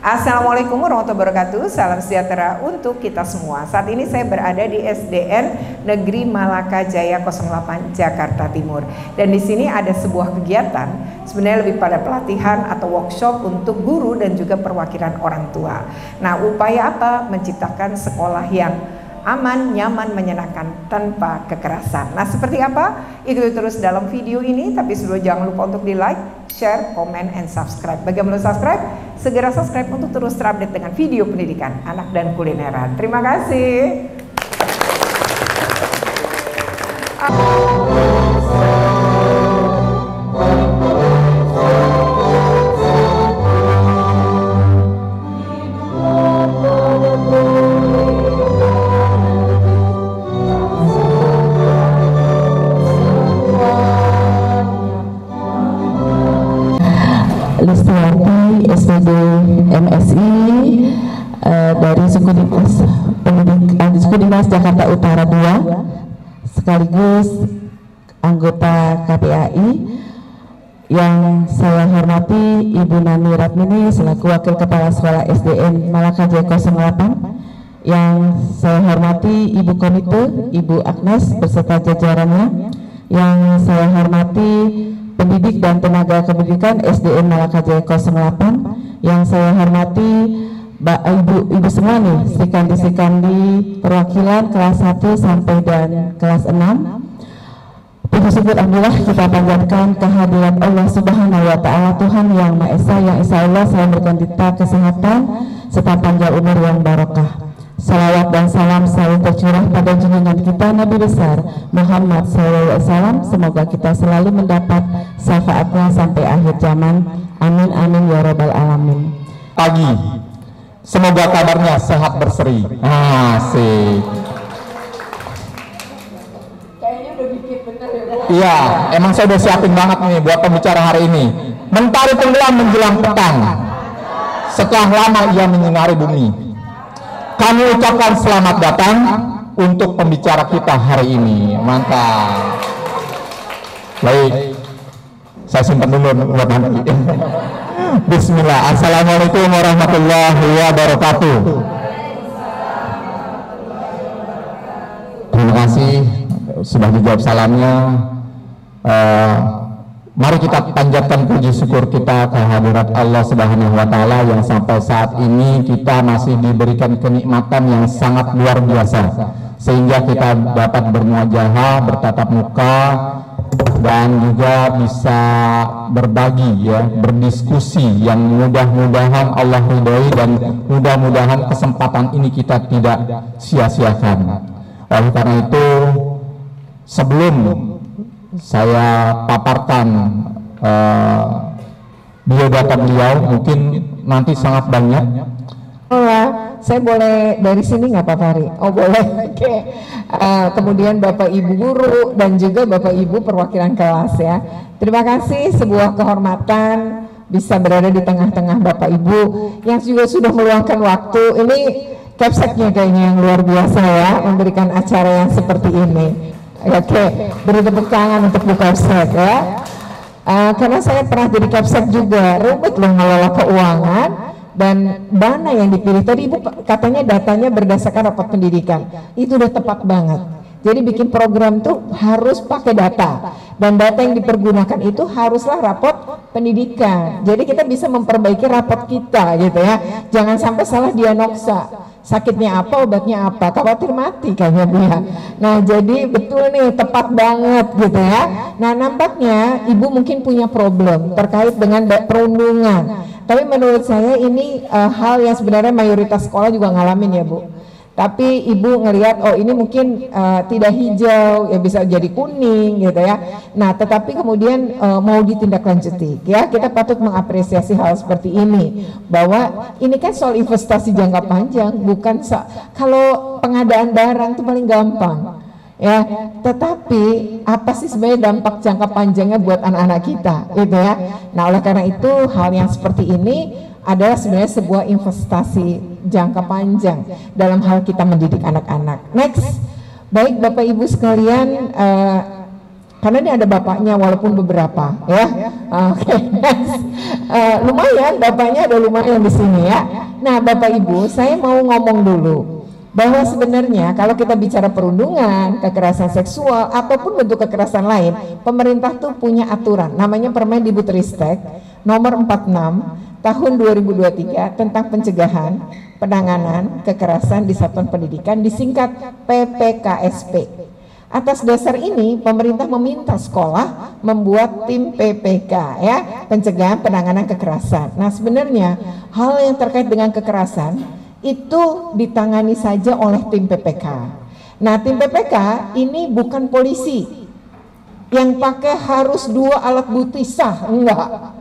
Assalamualaikum warahmatullahi wabarakatuh. Salam sejahtera untuk kita semua. Saat ini saya berada di SDN Negeri Malaka Jaya 08 Jakarta Timur. Dan di sini ada sebuah kegiatan, sebenarnya lebih pada pelatihan atau workshop untuk guru dan juga perwakilan orang tua. Nah, upaya apa? Menciptakan sekolah yang aman, nyaman, menyenangkan tanpa kekerasan. Nah, seperti apa? Ikuti terus dalam video ini, tapi sebelum jangan lupa untuk di like, share, comment, and subscribe. Bagi yang belum subscribe, segera subscribe untuk terus terupdate dengan video pendidikan anak dan kulineran. Terima kasih. Listiarti SD MSI dari Suku Dinas Jakarta Utara 2 sekaligus anggota KPAI. Yang saya hormati Ibu Nani Ratmini selaku Wakil Kepala Sekolah SDN Malaka Jaya 08. Yang saya hormati Ibu Komite, Ibu Agnes beserta jajarannya. Yang saya hormati pendidik dan tenaga kependidikan SDN Malaka Jaya 08, yang saya hormati ibu semua nih, Sikandi perwakilan kelas 1 sampai dan kelas 6. Puji syukur alhamdulillah kita panjatkan kehadiran Allah Subhanahu wa taala, Tuhan yang Maha Esa, yang insya Allah selalu memberikan kita kesehatan serta panjang umur yang barokah. Salawat dan salam selalu tercurah pada junjungan kita Nabi besar Muhammad SAW. Semoga kita selalu mendapat syafaatnya sampai akhir zaman. Amin amin ya robbal alamin. Pagi, semoga kabarnya sehat berseri. Asik. Kayaknya udah bikin bener ya Bu. Iya, emang saya udah siapin banget nih buat pembicara hari ini. Mentari tenggelam menjelang petang, setelah lama ia menyinari bumi. Kami ucapkan selamat datang untuk pembicara kita hari ini. Mantap. Baik, saya simpan dulu buat nanti. Bismillah. Assalamualaikum warahmatullahi wabarakatuh. Terima kasih sudah dijawab salamnya. Mari kita panjatkan puji syukur kita kehadirat Allah Subhanahu wa taala yang sampai saat ini kita masih diberikan kenikmatan yang sangat luar biasa sehingga kita dapat bermuajahah, bertatap muka dan juga bisa berbagi ya, berdiskusi yang mudah-mudahan Allah ridhoi dan mudah-mudahan kesempatan ini kita tidak sia-siakan. Oleh karena itu, sebelum saya paparkan biodata beliau, mungkin nanti sangat banyak. Saya boleh dari sini nggak Pak Fahri? Oh boleh. Oke. Kemudian Bapak Ibu guru dan juga Bapak Ibu perwakilan kelas ya. Terima kasih, sebuah kehormatan bisa berada di tengah-tengah Bapak Ibu yang juga sudah meluangkan waktu. Ini Capseknya kayaknya yang luar biasa ya, memberikan acara yang seperti ini. Oke, beri tepuk tangan untuk Bu Capsek ya. Karena saya pernah jadi Capsek juga, rumit loh ngelola keuangan dan dana yang dipilih. Tadi Ibu katanya datanya berdasarkan rapot pendidikan, itu udah tepat banget. Jadi bikin program tuh harus pakai data dan data yang dipergunakan itu haruslah rapot pendidikan. Jadi kita bisa memperbaiki rapot kita gitu ya. Jangan sampai salah diagnosa. Sakitnya apa, obatnya apa, khawatir mati kayaknya Bu ya. Nah jadi betul nih, tepat banget gitu ya. Nah nampaknya Ibu mungkin punya problem terkait dengan perundungan. Tapi menurut saya ini hal yang sebenarnya mayoritas sekolah juga ngalamin ya Bu. Tapi Ibu ngelihat oh ini mungkin tidak hijau ya, bisa jadi kuning gitu ya. Nah tetapi kemudian mau ditindaklanjuti ya, kita patut mengapresiasi hal seperti ini, bahwa ini kan soal investasi jangka panjang, bukan kalau pengadaan barang itu paling gampang ya, tetapi apa sih sebenarnya dampak jangka panjangnya buat anak-anak kita gitu ya. Nah oleh karena itu hal yang seperti ini adalah sebenarnya sebuah investasi jangka panjang dalam hal kita mendidik anak-anak. Next, baik Bapak Ibu sekalian, karena ini ada bapaknya walaupun beberapa ya. Oke. Lumayan bapaknya ada lumayan di sini ya. Nah Bapak Ibu, saya mau ngomong dulu bahwa sebenarnya kalau kita bicara perundungan, kekerasan seksual ataupun bentuk kekerasan lain, pemerintah tuh punya aturan namanya Permendikbudristek nomor 46 tahun 2023 tentang pencegahan penanganan kekerasan di satuan pendidikan, disingkat PPKSP. Atas dasar ini pemerintah meminta sekolah membuat tim PPK ya, pencegahan penanganan kekerasan. Nah sebenarnya hal yang terkait dengan kekerasan itu ditangani saja oleh tim PPK. Nah tim PPK ini bukan polisi yang pakai harus 2 alat bukti sah, enggak.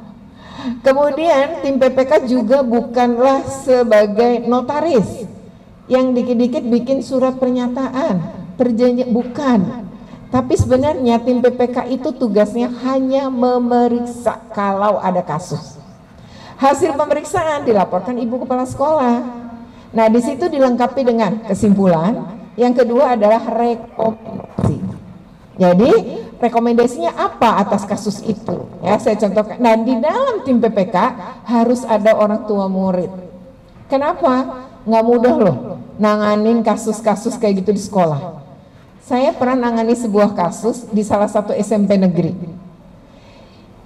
Kemudian tim PPK juga bukanlah sebagai notaris yang dikit-dikit bikin surat pernyataan perjanjian, bukan. Tapi sebenarnya tim PPK itu tugasnya hanya memeriksa kalau ada kasus. Hasil pemeriksaan dilaporkan ibu kepala sekolah. Nah di situ dilengkapi dengan kesimpulan. Yang kedua adalah rekomendasi. Jadi rekomendasinya apa atas kasus itu? Ya saya contohkan. Nah di dalam tim PPK harus ada orang tua murid. Kenapa? Nggak mudah loh nanganin kasus-kasus kayak gitu di sekolah. Saya pernah nangani sebuah kasus di salah satu SMP negeri.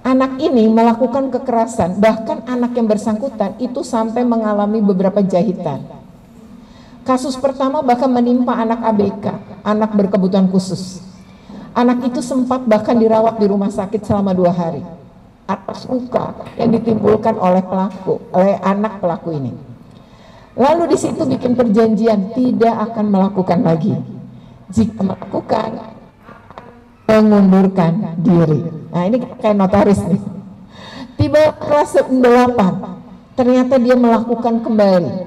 Anak ini melakukan kekerasan, bahkan anak yang bersangkutan itu sampai mengalami beberapa jahitan. Kasus pertama bahkan menimpa anak ABK, anak berkebutuhan khusus. Anak itu sempat bahkan dirawat di rumah sakit selama 2 hari atas luka yang ditimbulkan oleh anak pelaku ini. Lalu di situ bikin perjanjian tidak akan melakukan lagi. Jika melakukan, mengundurkan diri. Nah ini kayak notaris nih. Tiba kelas 8, ternyata dia melakukan kembali.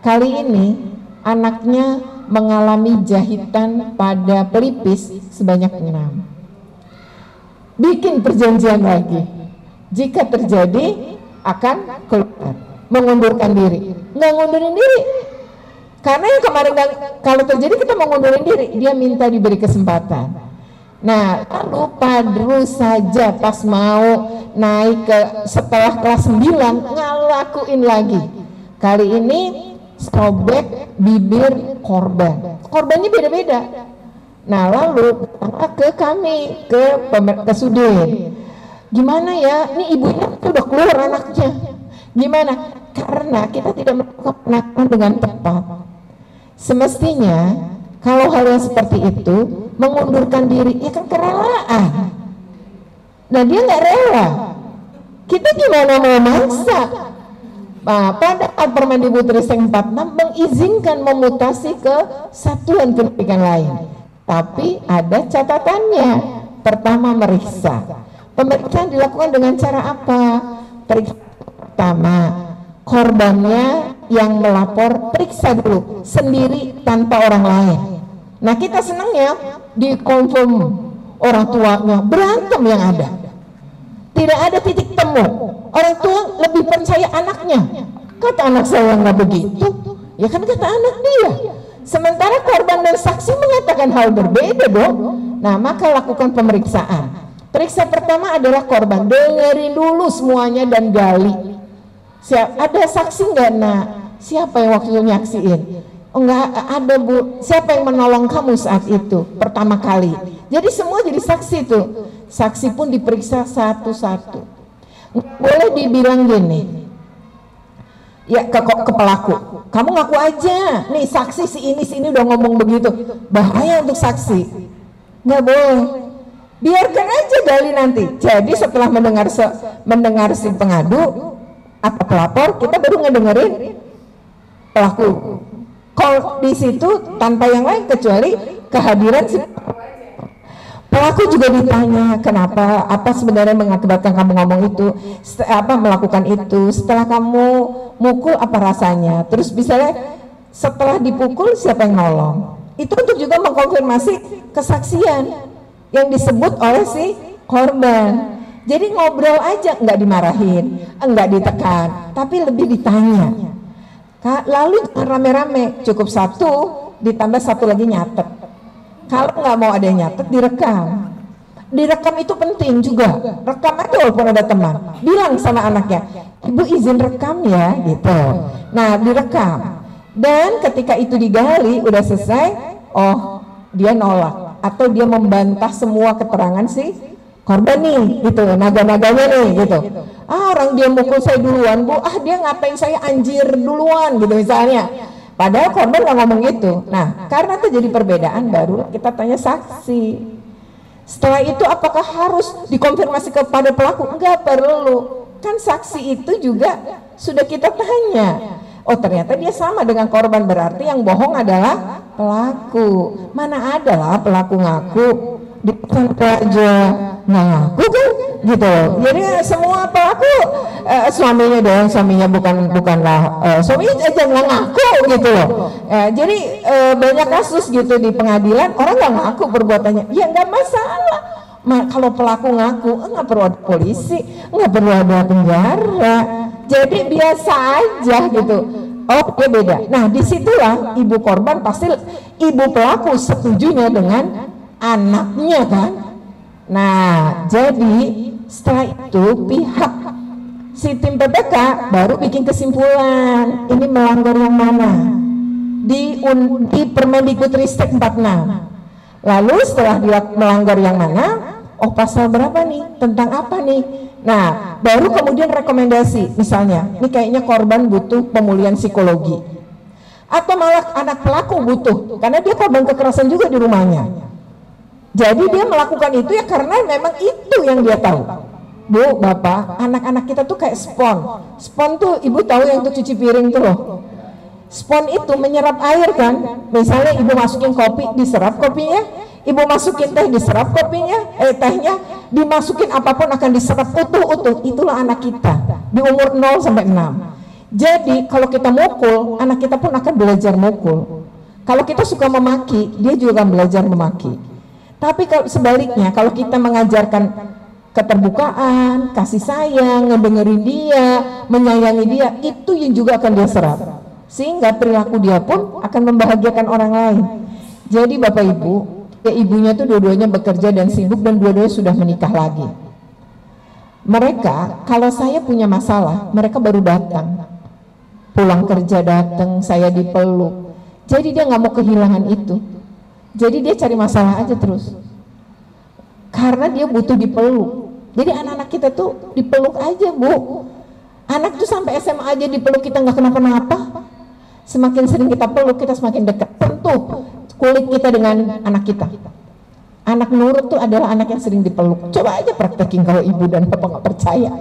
Kali ini anaknya mengalami jahitan pada pelipis sebanyak 6. Bikin perjanjian lagi. Jika terjadi akan keluar, mengundurkan diri. Nggak ngundurin diri. Karena yang kemarin kalau terjadi kita mengundurin diri, dia minta diberi kesempatan. Nah, lalu padru saja pas mau naik ke setelah kelas 9 ngelakuin lagi. Kali ini sobek bibir korban. Korbannya beda-beda. Nah, lalu ke kami ke Sudin. Gimana ya? Ini ibunya udah keluar anaknya. Gimana? Karena kita tidak melakukan penanganan dengan tepat. Semestinya kalau hal yang seperti itu mengundurkan diri, ya kan kerelaan. Nah dia nggak rela. Kita gimana mau maksa? Nah, pada Permendikbudristek 46 mengizinkan memutasi ke satuan pendidikan lain. Tapi ada catatannya. Pertama meriksa. Pemeriksaan dilakukan dengan cara apa? Pertama, korbannya yang melapor periksa dulu sendiri tanpa orang lain. Nah kita senangnya dikonfirm orang tuanya, berantem yang ada. Tidak ada titik temu. Orang tua lebih percaya anaknya. Kata anak saya nggak begitu, ya kan kata anak dia. Sementara korban dan saksi mengatakan hal berbeda dong. Nah maka lakukan pemeriksaan. Periksa pertama adalah korban, dengerin dulu semuanya dan gali. Ada saksi nggak nak? Siapa yang waktu itu nyaksiin? Oh enggak ada bu. Siapa yang menolong kamu saat itu pertama kali? Jadi semua jadi saksi tuh. Saksi pun diperiksa satu-satu. Boleh dibilang gini, ya ke pelaku, kamu ngaku aja. Nih saksi si ini udah ngomong begitu. Bahaya untuk saksi. Nggak boleh. Biarkan aja gali nanti. Jadi setelah mendengar si pengadu atau pelapor, kita baru ngedengerin pelaku. Kalau di situ tanpa yang lain kecuali kehadiran si pelaku juga ditanya kenapa, apa sebenarnya mengakibatkan kamu ngomong itu, melakukan itu, setelah kamu mukul apa rasanya, terus misalnya setelah dipukul siapa yang nolong. Itu untuk juga mengkonfirmasi kesaksian yang disebut oleh si korban. Jadi ngobrol aja, nggak dimarahin, nggak ditekan, tapi lebih ditanya. Lalu rame-rame, cukup satu, ditambah satu lagi nyatet. Kalau nggak mau ada yang nyatet, direkam. direkam itu penting juga. Rekam aja walaupun ada teman. Bilang sama anaknya, ibu izin rekam ya, gitu. Nah, direkam. Dan ketika itu digali, udah selesai, oh dia nolak atau dia membantah semua keterangan si korban nih, gitu, naga-naganya nih, gitu. Orang dia mukul saya duluan, bu, dia ngatain saya anjir duluan, gitu misalnya. Padahal korban nggak ngomong gitu. Nah, karena terjadi perbedaan, baru kita tanya saksi. Setelah itu apakah harus dikonfirmasi kepada pelaku? Enggak perlu. Kan saksi itu juga sudah kita tanya. Oh ternyata dia sama dengan korban, berarti yang bohong adalah pelaku. Mana adalah pelaku ngaku di aja ngaku kan, gitu. Jadi semua pelaku suaminya dong, suaminya bukanlah suaminya aja nggak ngaku, gitu loh. Jadi banyak kasus gitu di pengadilan orang nggak ngaku perbuatannya, ya nggak masalah. Kalau pelaku ngaku nggak perlu ada polisi, nggak perlu ada penjara. Jadi biasa aja gitu. Oh dia beda. Nah disitulah ibu korban pasti ibu pelaku setujunya dengan anaknya kan. Nah jadi setelah itu pihak si tim PPK baru bikin kesimpulan ini melanggar yang mana di Permendikbudristek 46. Lalu setelah dia melanggar yang mana, oh pasal berapa nih, tentang apa nih. Nah baru kemudian rekomendasi, misalnya ini kayaknya korban butuh pemulihan psikologi, atau malah anak pelaku butuh karena dia korban kekerasan juga di rumahnya. Jadi dia melakukan itu ya karena memang itu yang dia tahu. Bu, bapak, anak-anak kita tuh kayak spon. Spon tuh ibu tahu yang untuk cuci piring tuh loh. Spon itu menyerap air kan. Misalnya ibu masukin kopi, diserap kopinya. Ibu masukin teh, diserap kopinya, tehnya, dimasukin apapun akan diserap utuh-utuh. Itulah anak kita di umur 0 sampai 6. Jadi kalau kita mukul, anak kita pun akan belajar mukul. Kalau kita suka memaki, dia juga akan belajar memaki. Tapi kalau sebaliknya, kalau kita mengajarkan keterbukaan, kasih sayang, ngedengerin dia, menyayangi dia, itu yang juga akan dia serap. Sehingga perilaku dia pun akan membahagiakan orang lain. Jadi Bapak Ibu, ya ibunya tuh dua-duanya bekerja dan sibuk dan dua-duanya sudah menikah lagi. Mereka, kalau saya punya masalah, mereka baru datang. Pulang kerja datang, saya dipeluk. Jadi dia nggak mau kehilangan itu. Jadi dia cari masalah aja terus. Karena dia butuh dipeluk. Jadi anak-anak kita tuh dipeluk aja, Bu. Anak tuh sampai SMA aja dipeluk, kita nggak kenapa-napa. Semakin sering kita peluk, kita semakin dekat. Tentu kulit kita dengan anak kita. Anak nurut tuh adalah anak yang sering dipeluk. Coba aja praktekin kalau ibu dan bapak nggak percaya.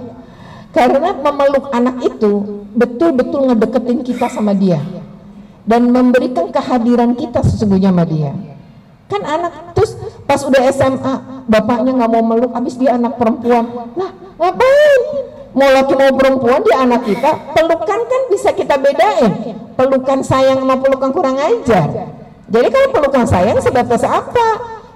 Karena memeluk anak itu betul-betul ngedeketin kita sama dia. Dan memberikan kehadiran kita sesungguhnya sama dia. Kan anak terus pas udah SMA bapaknya nggak mau meluk, abis dia anak perempuan, lah ngapain mau laki mau perempuan dia anak kita. Pelukan kan bisa kita bedain, pelukan sayang sama pelukan kurang ajar. Jadi kalau pelukan sayang sebatas apa,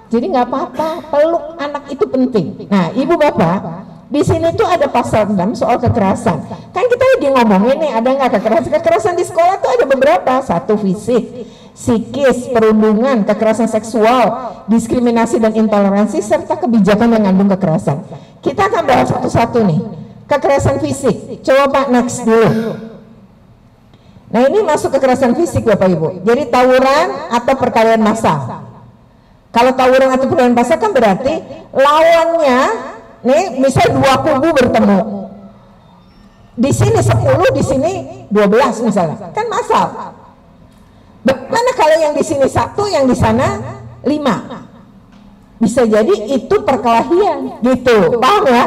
jadi nggak apa-apa, peluk anak itu penting. Nah ibu bapak di sini tuh ada pasal 6 soal kekerasan. Kan kita lagi ngomongin nih ada nggak kekerasan di sekolah tuh ada beberapa. Satu fisik, psikis, perundungan, kekerasan seksual, diskriminasi dan intoleransi, serta kebijakan yang mengandung kekerasan. Kita akan bahas satu-satu nih. Kekerasan fisik, coba Pak next dulu. Nah ini masuk kekerasan fisik Bapak Ibu. Jadi tawuran atau perkelahian massal. Kalau tawuran atau perkelahian massal kan berarti lawannya, nih misal dua kubu bertemu. Di sini 10, di sini 12 misalnya, kan massal. Bagaimana kalau yang di sini 1, yang di sana 5? Bisa jadi itu perkelahian, gitu, paham ya?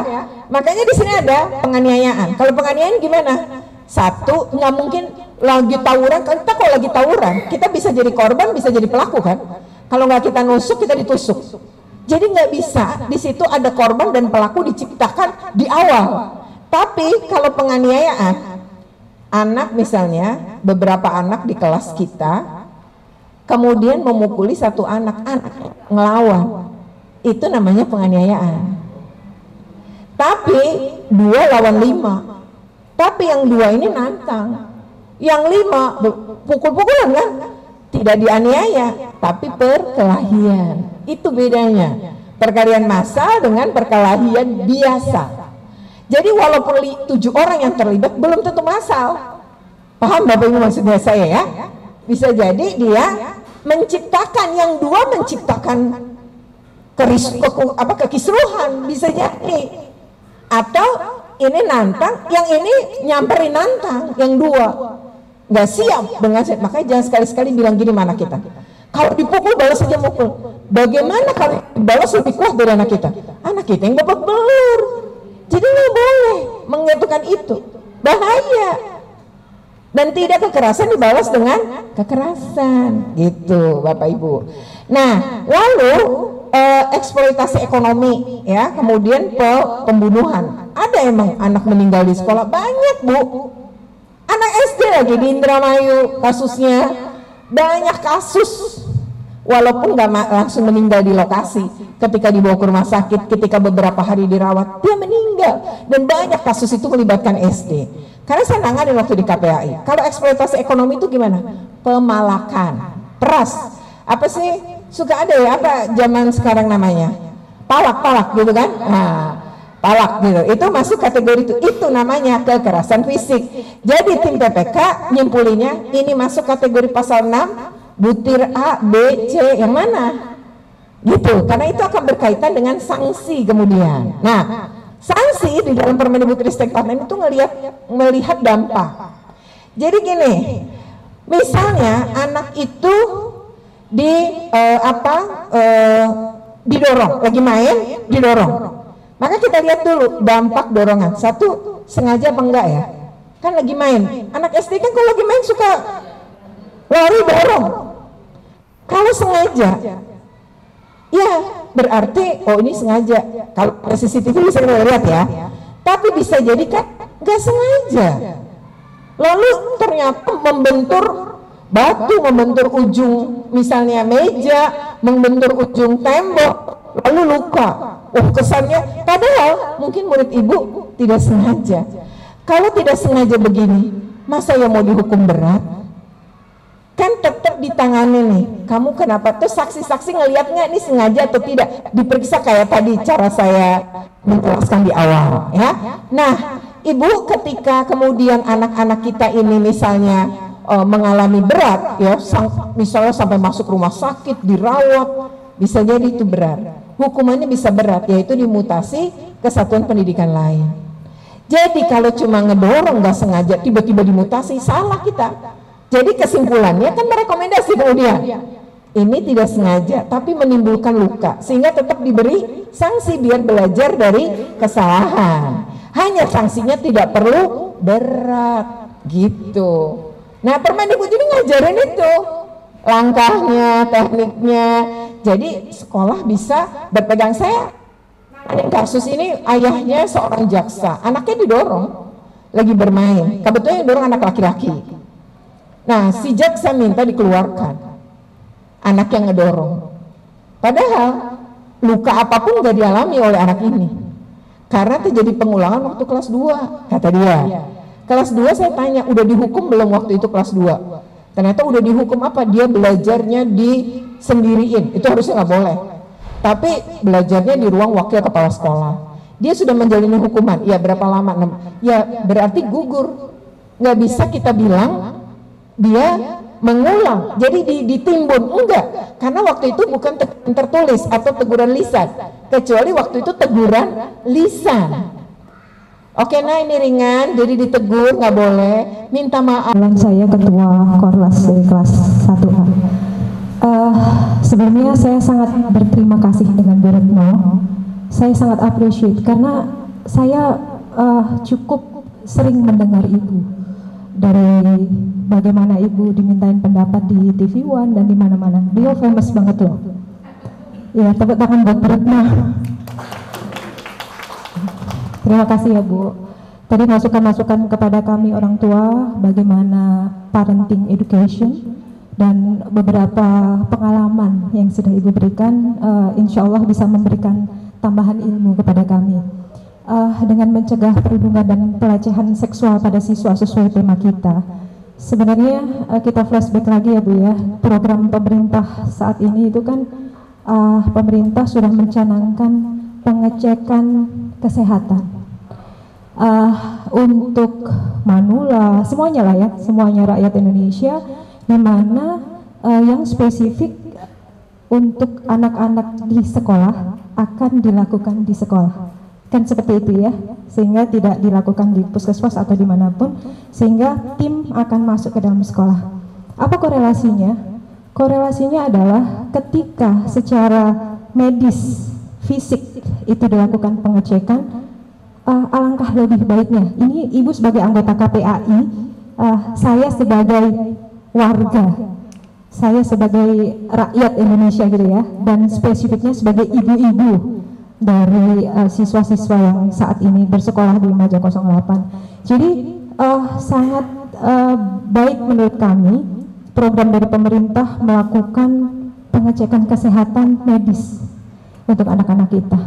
Makanya di sini ada penganiayaan. Kalau penganiayaan gimana? 1, nggak mungkin lagi tawuran. Kita kalau lagi tawuran, kita bisa jadi korban, bisa jadi pelaku kan? Kalau nggak kita nusuk, kita ditusuk. Jadi nggak bisa. Di situ ada korban dan pelaku diciptakan di awal. Tapi kalau penganiayaan, anak misalnya, beberapa anak di kelas kita kemudian memukuli satu anak ngelawan, itu namanya penganiayaan. Tapi 2 lawan 5, tapi yang 2 ini nantang, yang 5 pukul-pukulan kan, tidak dianiaya tapi perkelahian. Itu bedanya. Perkelahian massal dengan perkelahian biasa. Jadi walaupun 7 orang yang terlibat belum tentu massal. Paham Bapak Ibu maksudnya saya ya? Bisa jadi dia menciptakan, yang dua menciptakan kekisruhan, bisa jadi. Atau ini nantang, yang ini nyamperin nantang, yang dua nggak siap dengan saya. Makanya jangan sekali-sekali bilang gini mana kita. Kalau dipukul balas saja mukul. Bagaimana kalau balas lebih kuat dari anak kita? Anak kita yang babak belur. Jadi nggak boleh mengetukan itu, bahaya. Dan tidak kekerasan dibalas dengan kekerasan, gitu Bapak Ibu. Nah, lalu eksploitasi ekonomi, ya, kemudian pembunuhan. Ada emang anak meninggal di sekolah, banyak Bu. Anak SD lagi di Indramayu kasusnya. Banyak kasus, walaupun nggak langsung meninggal di lokasi, ketika dibawa ke rumah sakit, ketika beberapa hari dirawat, dia meninggal. Dan banyak kasus itu melibatkan SD. Karena saya nangani waktu di KPAI. Kalau eksploitasi ekonomi itu gimana? Pemalakan, peras. Apa sih? Suka ada ya, apa zaman sekarang namanya? Palak gitu kan? Nah, palak gitu, itu masuk kategori itu namanya kekerasan fisik. Jadi tim PPK nyimpulinya ini masuk kategori pasal 6 butir A, B, C, yang mana gitu, karena itu akan berkaitan dengan sanksi kemudian. Nah, sanksi di dalam Permendikbudristek 46 itu melihat dampak. Jadi gini, misalnya anak itu didorong, lagi main didorong. Maka kita lihat dulu dampak dorongan. Satu, sengaja apa enggak ya? Kan lagi main. Anak SD kan kalau lagi main suka lari dorong. Kalau sengaja, ya berarti oh ini sengaja. Kalau CCTV bisa kita lihat ya. Tapi bisa jadi kan nggak sengaja. Lalu ternyata membentur batu, membentur ujung misalnya meja, membentur ujung tembok, lalu luka. Kesannya, padahal mungkin murid ibu tidak sengaja. Kalau tidak sengaja begini, masa ya mau dihukum berat? Kan tetap ditangani nih. Kamu kenapa? Tuh saksi-saksi ngelihat nggak ini sengaja atau tidak? Diperiksa kayak tadi cara saya menjelaskan di awal, ya. Nah, ibu ketika kemudian anak-anak kita ini misalnya mengalami berat, ya, misalnya sampai masuk rumah sakit, dirawat, bisa jadi itu berat. Hukumannya bisa berat, yaitu dimutasi ke satuan pendidikan lain. Jadi kalau cuma ngedorong nggak sengaja tiba-tiba dimutasi, salah kita. Jadi kesimpulannya kan merekomendasi kemudian ini tidak sengaja tapi menimbulkan luka, sehingga tetap diberi sanksi biar belajar dari kesalahan. Hanya sanksinya tidak perlu berat gitu. Nah, Permendikbud ini ngajarin itu, langkahnya, tekniknya. Jadi sekolah bisa berpegang. Saya kasus ini ayahnya seorang jaksa, anaknya didorong lagi bermain, kebetulan yang dorong anak laki-laki. Nah, si jaksa minta dikeluarkan anak yang ngedorong, padahal luka apapun gak dialami oleh anak ini karena terjadi pengulangan waktu kelas 2, kata dia. Kelas 2 saya tanya, udah dihukum belum waktu itu kelas 2? Ternyata udah dihukum apa? Dia belajarnya disendiriin, itu harusnya nggak boleh. Tapi belajarnya di ruang wakil kepala sekolah. Dia sudah menjalani hukuman, ya berapa lama? Ya berarti gugur. Nggak bisa kita bilang dia mengulang, jadi ditimbun, enggak. Karena waktu itu bukan tertulis atau teguran lisan, kecuali waktu itu teguran lisan. Oke, nah ini ringan, jadi ditegur, nggak boleh, minta maaf. Saya ketua Korlas dari kelas 1A. Sebelumnya saya sangat berterima kasih dengan Bu Retno. Saya sangat appreciate karena saya cukup sering mendengar Ibu dari bagaimana Ibu dimintain pendapat di TV One dan di mana-mana. Dia famous banget loh. Ya, tepuk tangan buat Bu Retno. Terima kasih ya Bu. Tadi masukan-masukan kepada kami orang tua bagaimana parenting education dan beberapa pengalaman yang sudah Ibu berikan, insya Allah bisa memberikan tambahan ilmu kepada kami dengan mencegah perundungan dan pelecehan seksual pada siswa sesuai tema kita. Sebenarnya kita flashback lagi ya Bu ya, program pemerintah saat ini itu kan pemerintah sudah mencanangkan pengecekan kesehatan untuk manula, semuanya lah ya, semuanya rakyat Indonesia, di mana yang spesifik untuk anak-anak di sekolah akan dilakukan di sekolah, kan seperti itu ya, sehingga tidak dilakukan di puskesmas atau dimanapun, sehingga tim akan masuk ke dalam sekolah. Apa korelasinya? Korelasinya adalah ketika secara medis fisik itu dilakukan pengecekan, alangkah lebih baiknya. Ini Ibu sebagai anggota KPAI, saya sebagai warga, saya sebagai rakyat Indonesia gitu ya, dan spesifiknya sebagai ibu-ibu dari siswa-siswa yang saat ini bersekolah di Maja 08. Jadi sangat baik menurut kami program dari pemerintah melakukan pengecekan kesehatan medis untuk anak-anak kita.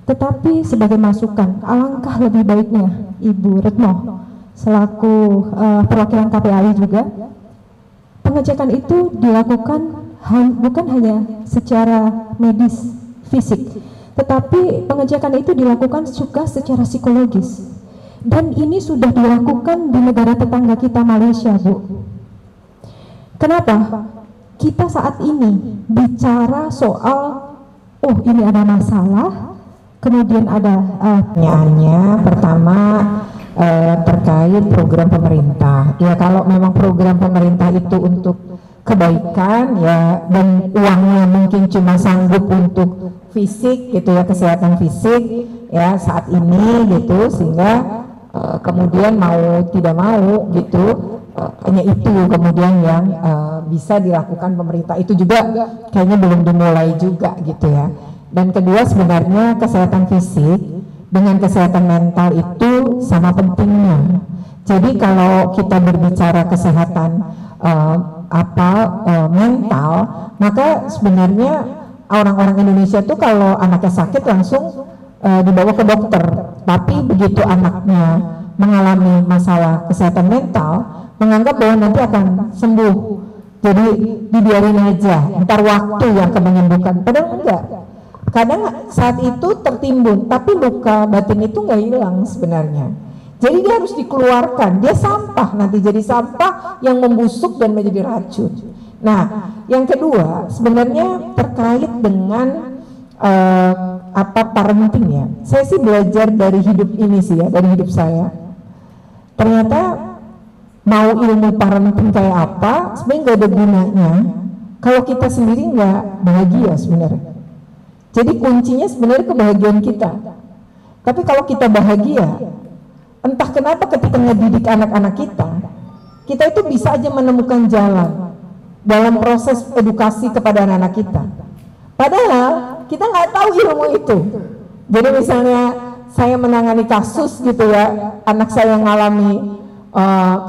Tetapi sebagai masukan, alangkah lebih baiknya Ibu Retno selaku perwakilan KPAI juga, pengecekan itu dilakukan bukan hanya secara medis fisik, tetapi pengecekan itu dilakukan juga secara psikologis. Dan ini sudah dilakukan di negara tetangga kita, Malaysia, Bu. Kenapa? Kita saat ini bicara soal, oh ini ada masalah, kemudian ada pertanyaannya pertama terkait program pemerintah. Ya kalau memang program pemerintah itu untuk kebaikan ya, dan uangnya mungkin cuma sanggup untuk fisik gitu ya, kesehatan fisik ya saat ini gitu, sehingga kemudian mau tidak mau gitu, hanya itu kemudian yang bisa dilakukan pemerintah. Itu juga kayaknya belum dimulai juga gitu ya. Dan kedua, sebenarnya kesehatan fisik dengan kesehatan mental itu sama pentingnya. Jadi kalau kita berbicara kesehatan mental, maka sebenarnya orang-orang Indonesia tuh kalau anaknya sakit langsung dibawa ke dokter. Tapi begitu anaknya mengalami masalah kesehatan mental, menganggap bahwa nanti akan sembuh, jadi dibiarin aja, ntar waktu yang akan menyembuhkan. Padahal enggak. Kadang saat itu tertimbun, tapi luka batin itu nggak hilang sebenarnya. Jadi dia harus dikeluarkan, dia sampah, nanti jadi sampah yang membusuk dan menjadi racun. Nah, yang kedua sebenarnya terkait dengan parenting ya. Saya sih belajar dari hidup ini sih ya, dari hidup saya. Ternyata mau ilmu parenting kayak apa, sebenarnya nggak ada gunanya kalau kita sendiri nggak bahagia sebenarnya. Jadi kuncinya sebenarnya kebahagiaan kita. Tapi kalau kita bahagia, entah kenapa ketika ngedidik anak-anak kita itu bisa aja menemukan jalan dalam proses edukasi kepada anak-anak kita. Padahal kita nggak tahu ilmu itu. Jadi misalnya saya menangani kasus gitu ya, anak saya yang mengalami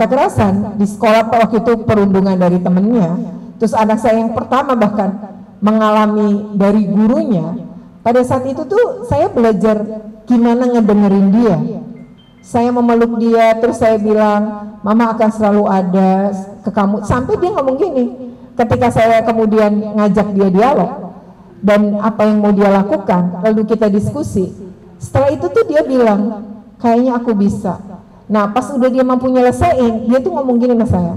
kekerasan di sekolah, waktu itu perundungan dari temennya. Terus anak saya yang pertama bahkan mengalami dari gurunya. Pada saat itu tuh saya belajar gimana ngedengerin dia. Saya memeluk dia, terus saya bilang, mama akan selalu ada ke kamu. Sampai dia ngomong gini, ketika saya kemudian ngajak dia dialog dan apa yang mau dia lakukan, lalu kita diskusi. Setelah itu tuh dia bilang, kayaknya aku bisa. Nah pas udah dia mampu nyelesain, dia tuh ngomong gini sama saya.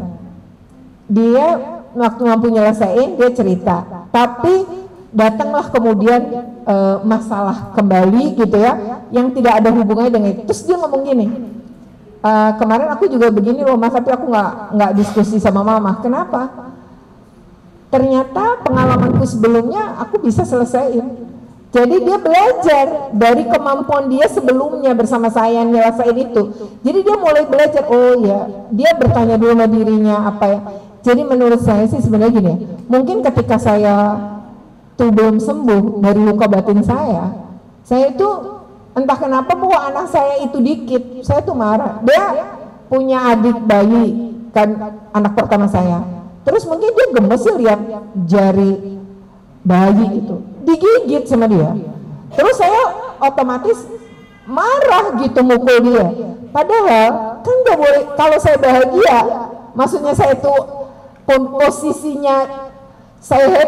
Dia waktu mampu nyelesain, dia cerita. Tapi datanglah kemudian masalah kembali gitu ya, yang tidak ada hubungannya dengan itu. Terus dia ngomong gini, kemarin aku juga begini loh mas, tapi aku nggak diskusi sama mama. Kenapa? Ternyata pengalamanku sebelumnya aku bisa selesaiin. Jadi dia belajar dari kemampuan dia sebelumnya bersama saya nyelesain itu. Jadi dia mulai belajar, oh ya, dia bertanya dulu sama dirinya apa ya. Jadi menurut saya sih sebenarnya gini ya, mungkin ketika saya tuh belum sembuh dari luka batin saya itu entah kenapa bahwa anak saya itu dikit, saya tuh marah. Dia punya adik bayi kan, anak pertama saya. Terus mungkin dia gemes sih lihat jari bayi itu digigit sama dia. Terus saya otomatis marah gitu mukul dia. Padahal kan nggak boleh. Kalau saya bahagia, maksudnya saya tuh posisinya saya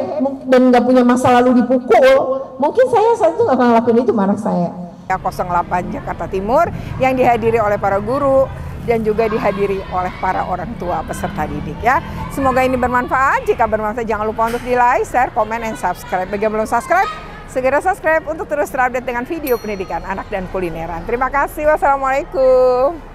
dan nggak punya masa lalu dipukul, mungkin saya saat itu nggak akan ngelakuin itu sama anak saya. 08 Jakarta Timur yang dihadiri oleh para guru dan juga dihadiri oleh para orang tua peserta didik ya. Semoga ini bermanfaat. Jika bermanfaat jangan lupa untuk di-like, share, komen, dan subscribe. Bagi yang belum subscribe, segera subscribe untuk terus terupdate dengan video pendidikan anak dan kulineran. Terima kasih. Wassalamualaikum.